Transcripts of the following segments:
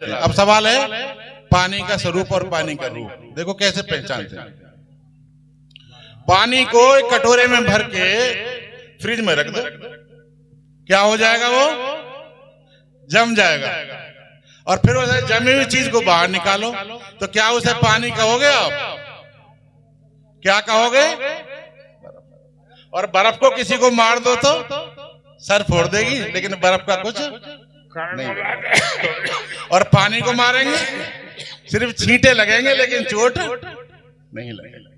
अब सवाल है पानी का स्वरूप और पानी का रूप। देखो कैसे पहचानते हैं। पानी को एक कटोरे में भर के फ्रिज में रख दो, क्या हो जाएगा? वो जम जाएगा। और फिर उसे जमी हुई चीज को बाहर निकालो तो क्या उसे पानी कहोगे आप? क्या कहोगे? और बर्फ को किसी को मार दो तो सर फोड़ देगी, लेकिन बर्फ का कुछ नहीं। और पानी को मारेंगे सिर्फ छींटे लगेंगे लेकिन चोट नहीं लगेगी।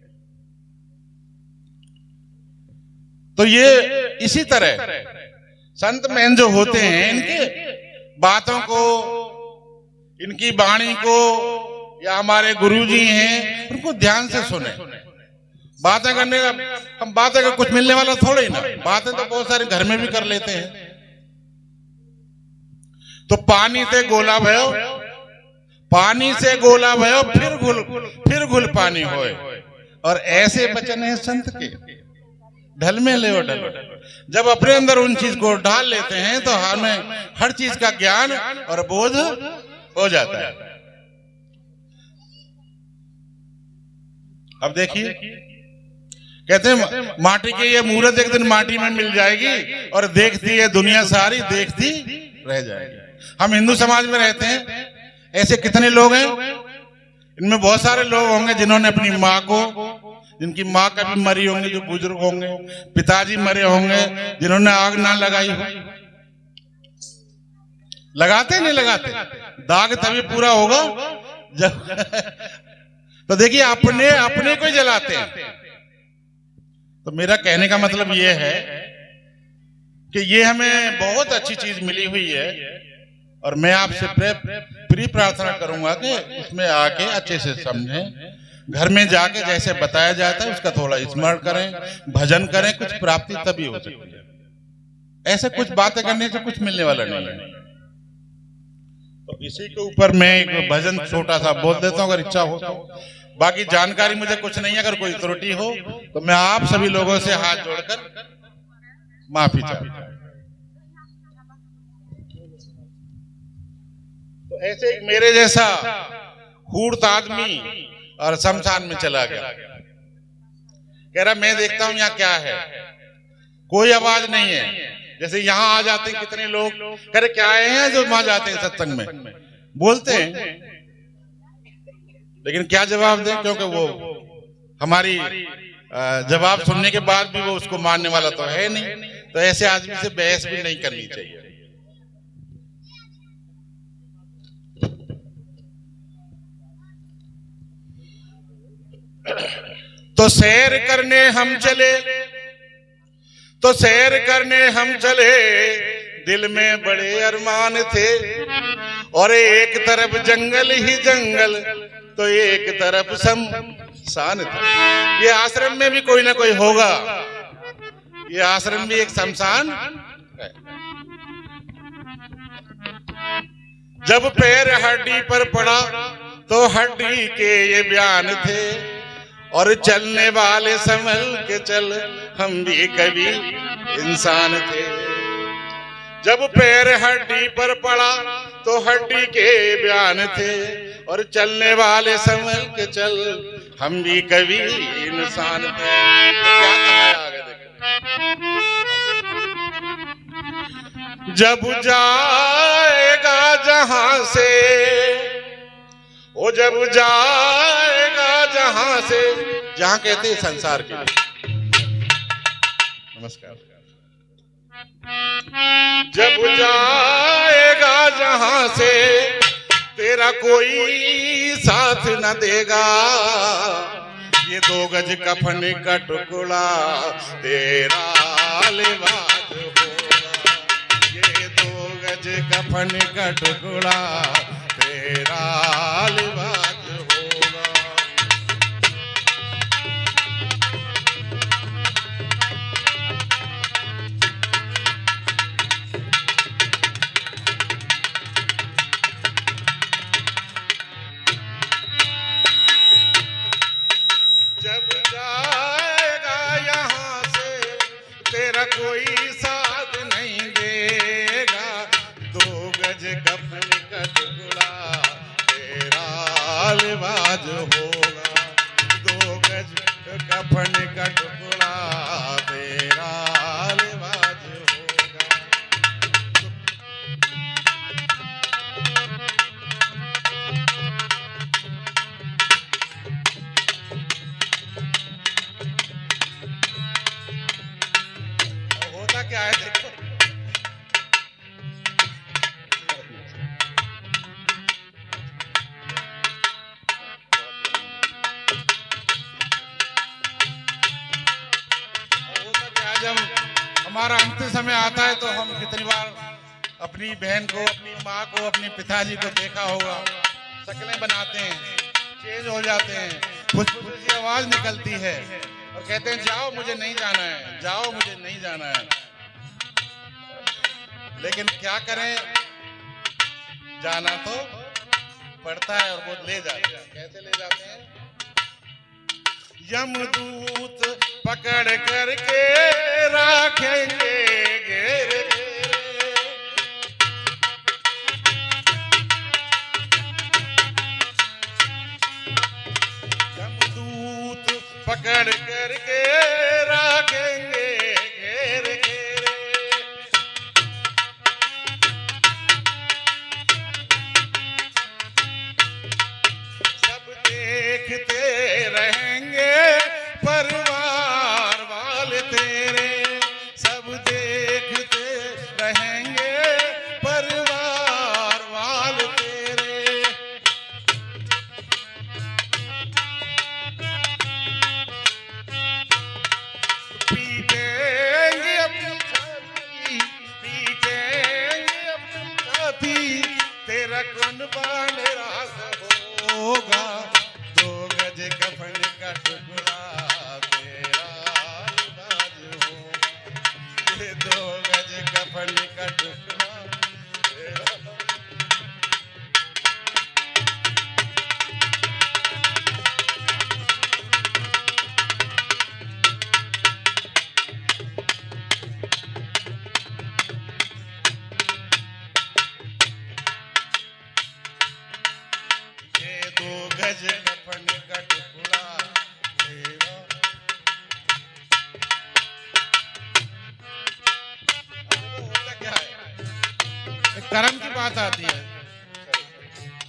तो ये इसी तरह संत महंत जो होते हैं, इनके बातों को, इनकी वाणी को, या हमारे गुरुजी हैं उनको ध्यान से सुने। बातें करने का, हम बातें का कुछ मिलने वाला थोड़ा ही ना, बातें तो बहुत सारे घर में भी कर लेते हैं। तो पानी से गोला भयो, पानी से गोला भयो, फिर घुल पानी होए। और ऐसे वचन है संत के, ढल में ले ढल। जब अपने अंदर उन चीज को ढाल लेते हैं तो हमें हर चीज का ज्ञान और बोध हो जाता है। अब देखिए, कहते हैं माटी के ये मूर्त एक दिन माटी में मिल जाएगी और देखती है दुनिया सारी, देखती रह जाएगी। हम हिंदू समाज में रहते हैं, ऐसे कितने लोग हैं? इनमें बहुत सारे लोग होंगे जिन्होंने अपनी माँ को, जिनकी माँ कभी मरी होंगी, जो बुजुर्ग होंगे, पिताजी मरे होंगे जिन्होंने आग ना लगाई हो। लगाते नहीं लगाते? दाग तभी पूरा होगा जब तो देखिए अपने अपने को जलाते हैं। तो मेरा कहने का मतलब ये है कि ये हमें बहुत अच्छी चीज मिली हुई है और मैं आपसे प्री प्रार्थना करूंगा कि इसमें आके अच्छे से समझें, घर में जाके जैसे बताया जाता है उसका थोड़ा स्मरण करें, भजन करें, कुछ प्राप्ति तभी हो सकती है। ऐसे कुछ बातें करने से कुछ मिलने वाला नहीं है। तो इसी के ऊपर मैं एक भजन छोटा सा बोल देता हूँ अगर इच्छा हो तो। बाकी जानकारी मुझे कुछ नहीं है, अगर कोई त्रुटि हो तो मैं आप सभी लोगों से हाथ जोड़कर माफी चाहता हूं। तो ऐसे एक मेरे जैसा हूर्त आदमी और शमशान में चला गया, कह रहा मैं देखता हूं यहाँ क्या है, कोई आवाज नहीं है। जैसे यहाँ आ जाते हैं कितने लोग, कह रहे क्या आए हैं जो वहां जाते हैं सत्संग में, बोलते हैं लेकिन क्या जवाब दें, क्योंकि वो हमारी जवाब सुनने के बाद भी वो उसको मानने वाला तो है नहीं। तो ऐसे आदमी से बहस भी नहीं करनी चाहिए। तो सैर करने हम चले, तो सैर करने हम चले, दिल में बड़े अरमान थे। और एक तरफ जंगल ही जंगल तो एक तरफ शमशान था। ये आश्रम में भी कोई ना कोई होगा, ये आश्रम भी एक शमशान है। जब पैर हड्डी पर पड़ा तो हड्डी के ये बयान थे। और चलने वाले संभल के चल, हम भी कभी इंसान थे। जब पैर हड्डी पर पड़ा तो हड्डी के बयान थे। और चलने वाले संभल के चल, हम भी कभी इंसान थे। क्या कहा आगे देखो। जब जाएगा जहां से, वो जब जाएगा जहां से, जहां कहते हैं संसार के लिए। नमस्कार। जब जाएगा जहां से, तेरा कोई साथ न देगा। ये 2 गज कफन का टुकड़ा तेरा लिबास होगा। ये 2 गज कफन का टुकड़ा तेरा लिबास होगा। जब जाएगा यहाँ से, तेरा कोई साथ नहीं देगा। 2 गज कफन का टुकड़ा लिबाज होगा, 2 गज कफन का टुकड़ा तेरा लिबाज होगा। होता क्या है देखो, जब हमारा अंतिम समय आता है तो हम कितनी बार अपनी बहन को, अपनी माँ को, अपने पिताजी को देखा होगा, शक्लें बनाते हैं, चेंज हो जाते हैं, फुसफुसी आवाज निकलती है और कहते हैं जाओ मुझे नहीं जाना है, जाओ मुझे नहीं जाना है। लेकिन क्या करें, जाना तो पड़ता है और वो ले जाते हैं। कैसे ले जाते हैं? यमदूत पकड़ करके रखेंगे घेर घेरे, यमदूत पकड़ करके रखेंगे घेर घेरे, सब देखते रहेंगे परिवार वाले तेरे, सब देखते रहेंगे परिवार वाले तेरे। पीटेंगे अपनी छाती, पीटेंगे अपनी छाती, तेरा कुर्बान रास होगा, 2 गज कफन का टुकड़ा तेरा लिबाज होगा, ये 2 गज कफन का टुकड़ा तेरा। ये 2 गज कफन का टुकड़ा तेरा। होता क्या है, एक कर्म की बात आती है,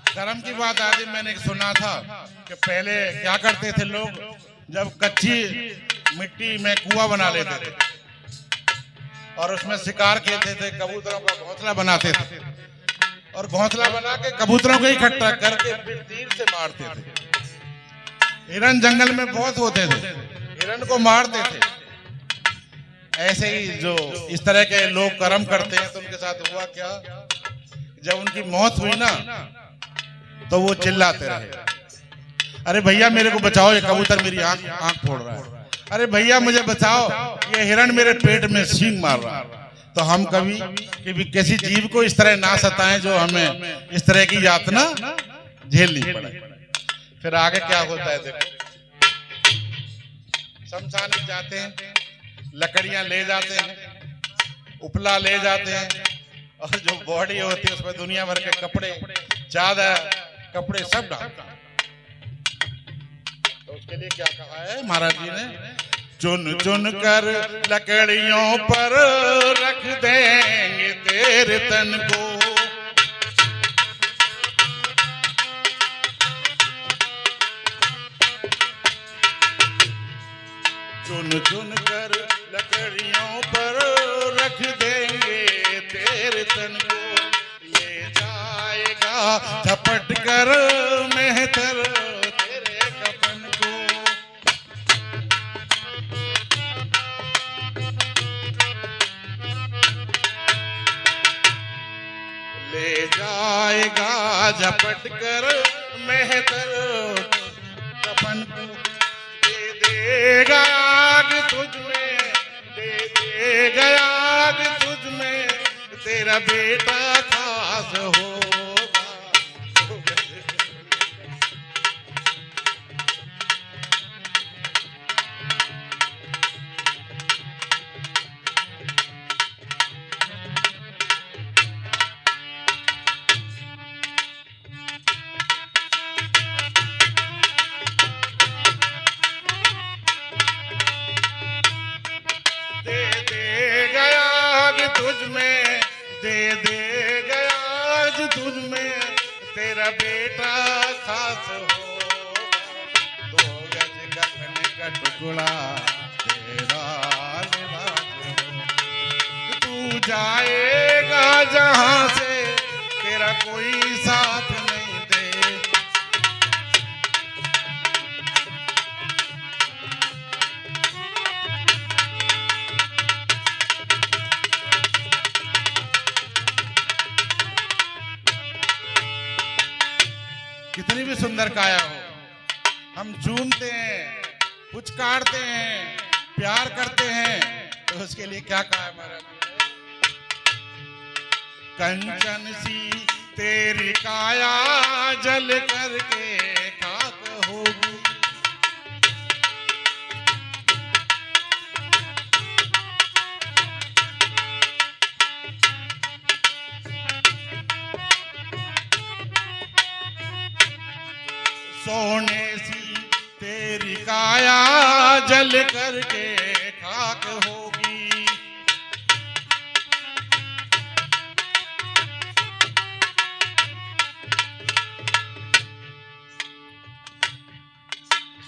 कर्म की बात आती है। मैंने सुना था कि पहले क्या करते थे लोग, जब कच्ची मिट्टी में कुआं बना लेते थे और उसमें शिकार खेलते थे, कबूतरों का घोंसला बनाते थे और घोंसला बना के कबूतरों को इकट्ठा करके फिर तीर से मारते थे। हिरन जंगल में बहुत होते थे, हिरन को मारते थे। ऐसे ही जो इस तरह के लोग कर्म करते हैं तो उनके साथ हुआ क्या, जब उनकी मौत हुई ना तो वो चिल्लाते रहे, अरे भैया मेरे को बचाओ, ये कबूतर मेरी आंख फोड़ रहा है, अरे भैया मुझे बचाओ, ये हिरन मेरे पेट में सींग मार रहा है। तो हम कभी किसी जीव को इस तरह ना सताएं जो हमें इस तरह की यातना झेलनी पड़े। फिर आगे क्या होता है देखो, शमशान में जाते हैं, लकड़ियां ले जाते हैं, उपला ले जाते हैं और जो बॉडी होती है उसमें दुनिया भर के कपड़े, चादर, कपड़े सब डालते हैं। तो उसके लिए क्या कहा है महाराज जी ने, चुन चुन कर लकड़ियों पर रख देंगे तेरे तन को, चुन चुन कर लकड़ियों पर रख देंगे तेरे तन को, ले जाएगा झपट कर मेहतर तेरे कफन को। ले जाएगा झपट कर मेहतर कफन को, दे देगा आग तुझ में, दे देगा आग तुझ में, तेरा बेटा खास होगा। मुझ में दे दे गया आज तुझ में, तेरा बेटा खास हो, 2 गज कफन का टुकड़ा तेरा लिबास हो। तू जाएगा जहां से तेरा कोई साथ नहीं दे। कितनी भी सुंदर काया हो, हम चूमते हैं, पुचकारते हैं, प्यार करते हैं, तो उसके लिए क्या कहा हमारा? कंचन सी तेरी काया जल करके खाक होगी। सोने सी तेरी काया जल करके खाक होगी।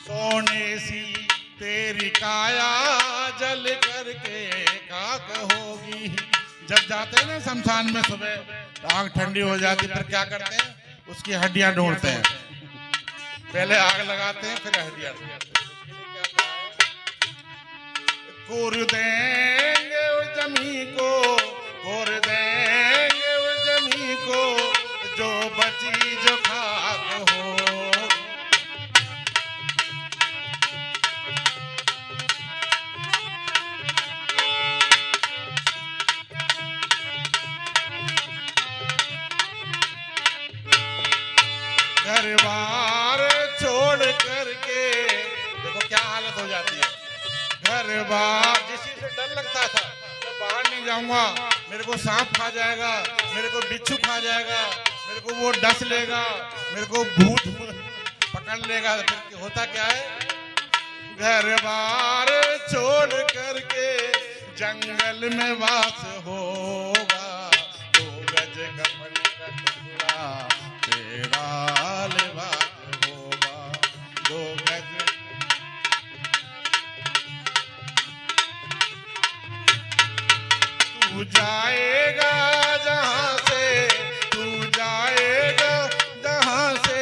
सोने सी तेरी काया जल करके खाक होगी। जब जाते हैं ना शमशान में सुबह, तो आग ठंडी हो जाती, फिर क्या करते हैं? उसकी हड्डियां ढूंढते हैं। पहले आग लगाते हैं, फिर हड्डियां ढूंढते हैं। कोर देंगे उस जमी को, कोर देंगे उस जमी को, जो बची जो खाक हो। घर बार छोड़ करके, देखो क्या हालत हो जाती है। घर बार, जिसी से डर लगता था मैं बाहर नहीं जाऊंगा, मेरे को सांप खा जाएगा, मेरे को बिच्छू खा जाएगा, मेरे को वो डस लेगा, मेरे को भूत पकड़ लेगा, फिर होता क्या है? घर बार छोड़ करके जंगल में वास होगा, 2 गज कफन का टुकड़ा तेरा लिबास होगा, 2 गज। तू जाएगा जहां से, तू जाएगा जहां से,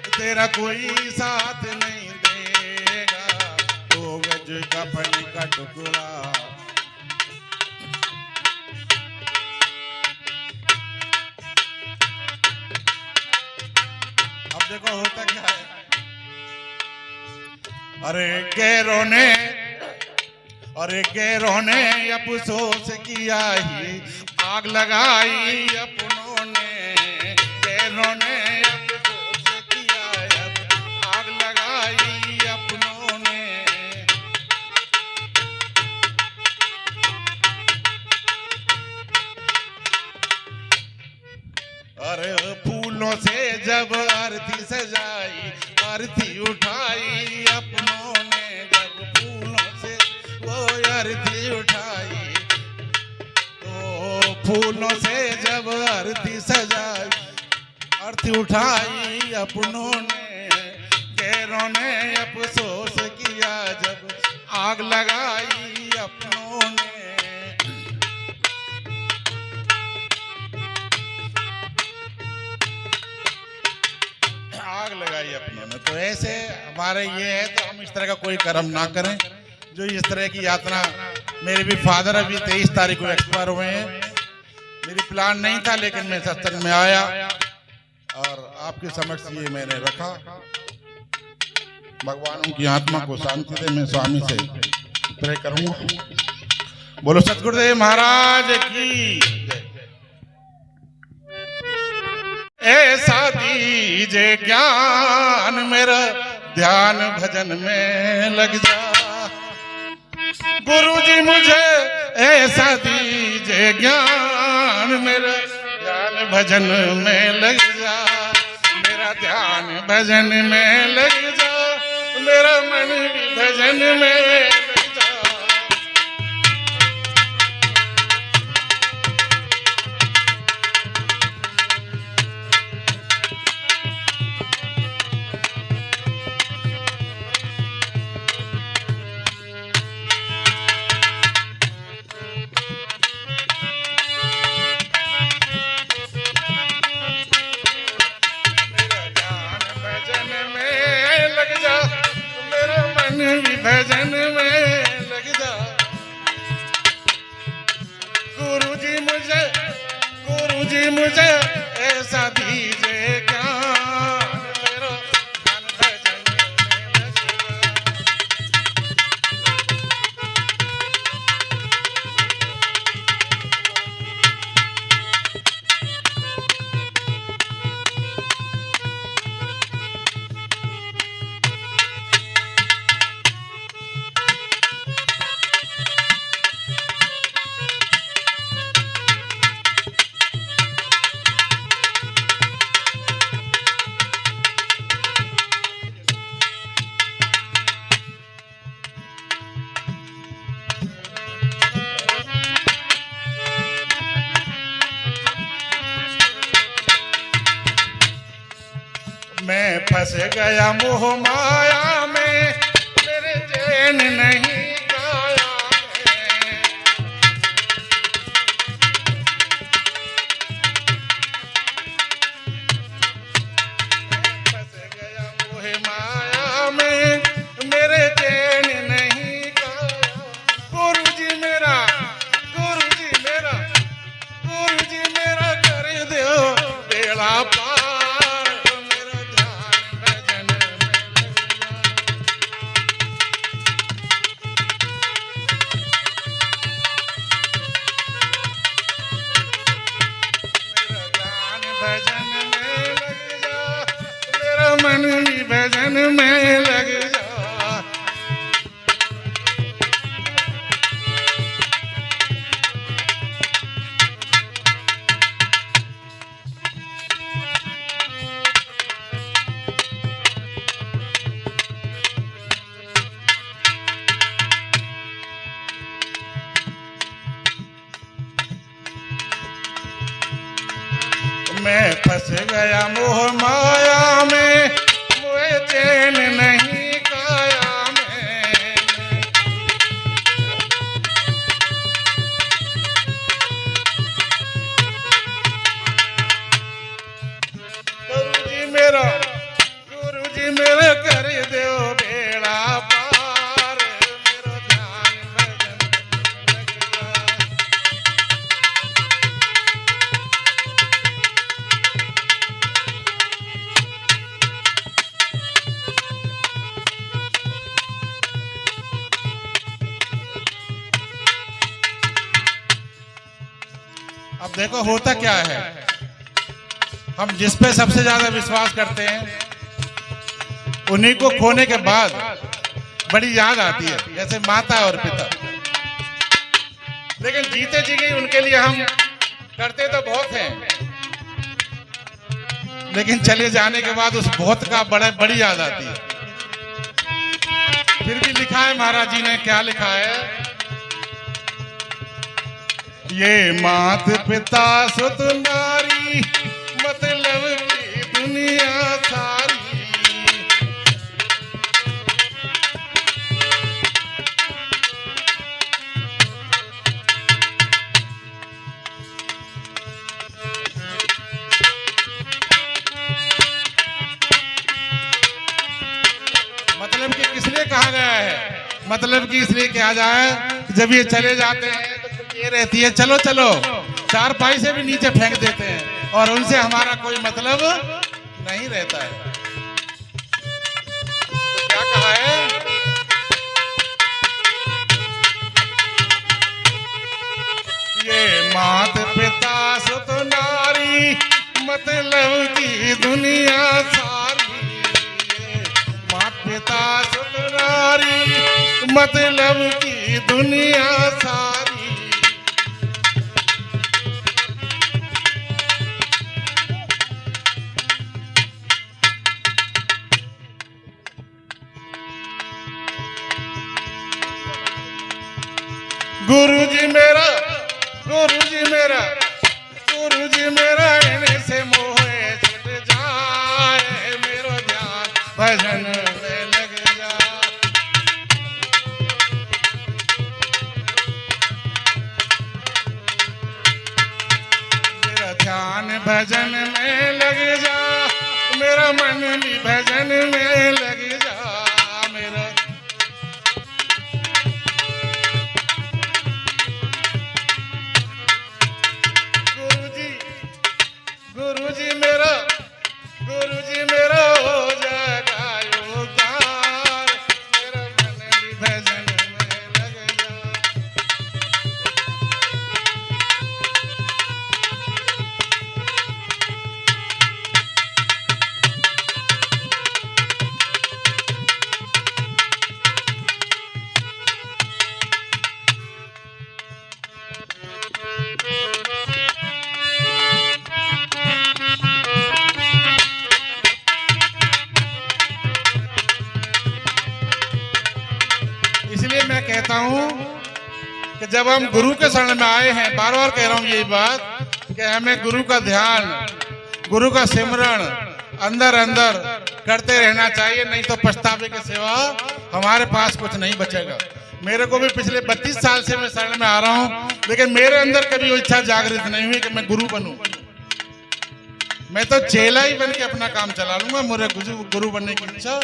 तेरा कोई साथ नहीं देगा, 2 गज कफन का टुकड़ा। अब देखो होता क्या है। अरे गैरों ने, अरे गैरों ने अफसोस किया ही, आग लगाई अपनों ने। गैरों ने अफसोस किया, आग लगाई अपनों ने। अरे फूलों से जब आरती सजाई, आरती उठाई अपनों ने। जब फूलों से वो आरती उठाई, तो फूलों से जब आरती सजाई, आरती उठाई अपनों ने। गैरों ने अफसोस किया जब आग लगाई अपनों ने। आग लगाई अपनों ने। तो ऐसे हमारे ये है, तो हम इस तरह का कोई कर्म ना करें जो इस तरह की यातना। मेरे भी फादर अभी 23 तारीख को एक्सपायर हुए हैं। मेरी प्लान नहीं था, लेकिन मैं सत्संग में आया और आपके समक्ष ये मैंने रखा। भगवान उनकी आत्मा को शांति दे। मैं स्वामी से प्रे करूंगा। बोलो सतगुरुदेव महाराज की जय। ऐसा दीजे ज्ञान मेरा ध्यान भजन में लग जा। गुरु जी मुझे ऐसा दीजे ज्ञान मेरा ध्यान भजन में लग जा। मेरा ध्यान भजन में लग जा, मेरा मन भजन में लग जा। भी भजन में लग जा। गुरु जी मुझे ऐसा दीजिए ज्ञान, मेरा मन भजन में लग जा। मैं फंस गया मोह माया में, मेरे चैन नहीं काया में। मैं फंस गया मोह माया में, मेरे चैन नहीं काया। गुरु जी मेरा कर दो बेड़ा पार। मन भी भजन में लग जा। मैं फंस गया मोह माया में, मुझे चैन नहीं काया में। गुरु जी मेरा कर दो बेड़ा पार, मेरा ध्यान भजन लग जा। अब देखो होता क्या है, हम जिस पे सबसे ज्यादा विश्वास करते हैं उन्हीं को खोने के बाद बड़ी याद आती है, जैसे माता और पिता। लेकिन जीते जी गई उनके लिए हम करते तो बहुत हैं, लेकिन चले जाने के बाद उस बहुत का बड़ी याद आती है। फिर भी लिखा है महाराज जी ने, क्या लिखा है? ये मात पिता सुत नारी, मतलब की दुनिया सारी। मतलब कि किसलिए कहा गया है? मतलब कि इसलिए कहा जाए कि जब ये चले जाते हैं तो ये रहती है चलो चलो, चार पाई से भी नीचे फेंक देते हैं और उनसे हमारा कोई मतलब नहीं रहता है। तो क्या कहा है? ये मात पिता सुत नारी, मतलब की दुनिया सारी। मात पिता सुत नारी, मतलब की दुनिया सारी। गुरु जी मेरा इन्हीं से मोहे छूट जाए, मेरो ध्यान भजन में लग जा। मेरा ध्यान भजन में लग जा, मेरा मन भी भजन में लग जा। कहता हूं कि जब हम गुरु के शरण में आए हैं, बार बार कह रहा हूं यही बात कि हमें गुरु का ध्यान, गुरु का सिमरण अंदर अंदर करते रहना चाहिए, नहीं तो पछतावे के सिवा हमारे पास कुछ नहीं बचेगा। मेरे को भी पिछले 32 साल से मैं शरण में आ रहा हूं, लेकिन मेरे अंदर कभी वो इच्छा जागृत नहीं हुई कि मैं गुरु बनूं। मैं तो चेला ही बन के अपना काम चला लूंगा, मुझे गुरु बनने की इच्छा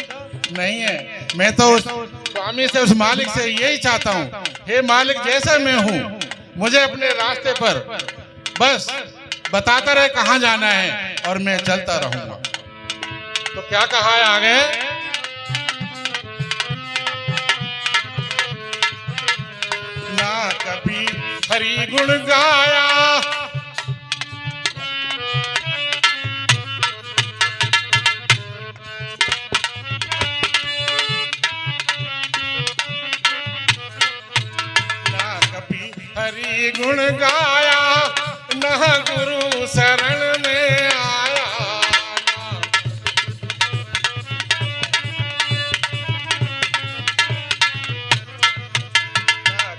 नहीं है। मैं तो उस स्वामी से, उस मालिक से यही चाहता हूँ, हे मालिक जैसा मैं हूँ मुझे अपने रास्ते पर बस बताता रहे कहाँ जाना है और मैं चलता रहूंगा। तो क्या कहा है आगे, ना कभी हरि गुण गाया, हरि गुण गाया, न गुरु शरण में आया।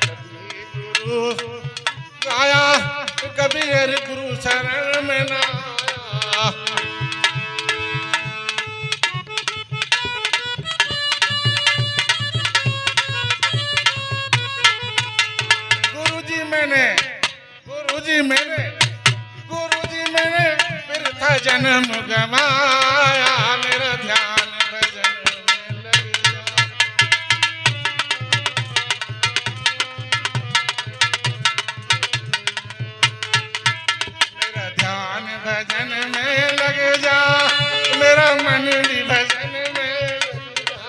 कभी गुरु गाया, कभी हरि गुरु शरण में न आया। गुरुजी मैंने फिर था जन्म गवाया, मेरा ध्यान भजन में लग जा। मेरा ध्यान भजन में लग जा, मेरा मन भी भजन में लग जा।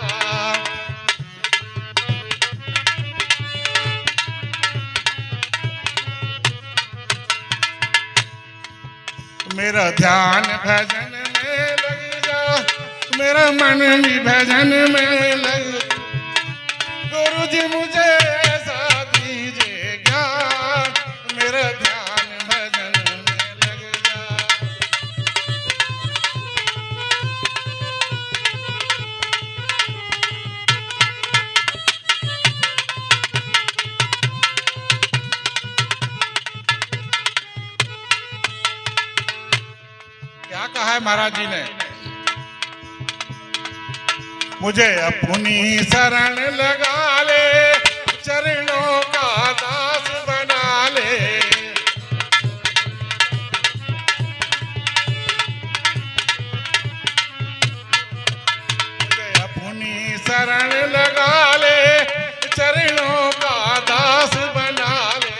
मेरा ध्यान भजन में लग जा, मेरा मन भी भजन में लग जा। गुरु जी मुझे ऐसा दीजिए ज्ञान, मेरा ध्यान भजन में लग जा। क्या कहा है महाराज जी ने, मुझे अपनी शरण लगा ले, चरणों का दास बना ले। मुझे अपनी शरण लगा ले, चरणों का दास बना ले।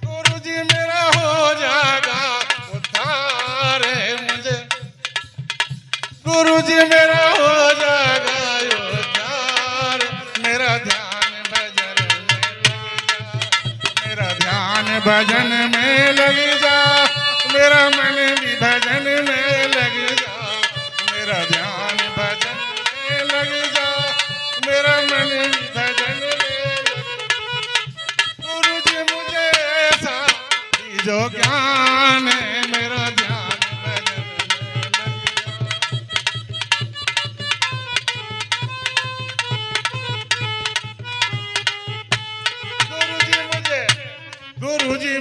गुरुजी मेरा हो जाएगा उद्धार मुझे, गुरुजी मेरा हो जाएगा उद्धार। मेरा ध्यान भजन में लग जा, मेरा ध्यान भजन में लग जा, मेरा मन भी भजन में लग जा। मेरा ध्यान भजन में लग जा, मेरा मन भी भजन में लग जा। गुरुजी मुझे ऐसा जो ज्ञान है, मेरा ध्यान भजन में लग जा। गुरुजी